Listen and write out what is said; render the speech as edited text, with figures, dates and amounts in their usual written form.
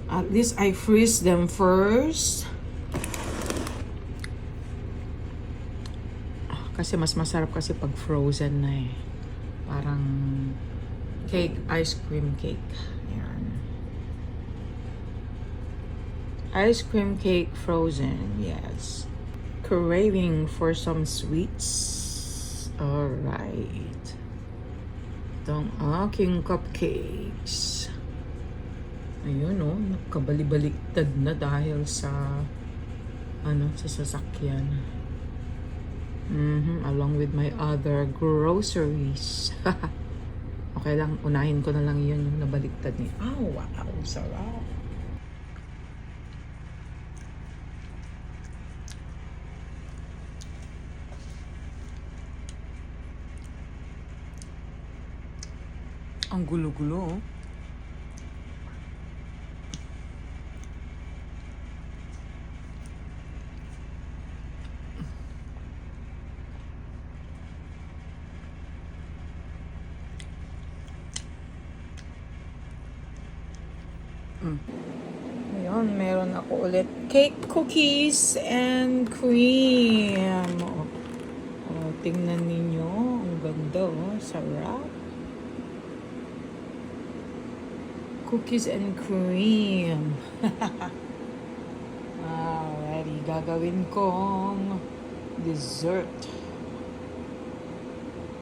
At least I freeze them first. Kasi mas masarap kasi pag frozen na eh. Parang cake, ice cream cake. Ayan. Ice cream cake frozen, yes. Craving for some sweets. Alright. Itong aking cupcakes. Ayun oh, nakabali-baliktad na dahil sa sa sasakyan. Along with my other groceries. Okay lang, unahin ko na lang yun yung nabaliktad niya. Oh, wow, sarap. Ang gulo-gulo, oh. Ayun, meron ako ulit cake, cookies, and cream. Oh, tingnan ninyo. Ang ganda, oh. Sarap. Cookies and cream. Alrighty, gagawin kong dessert.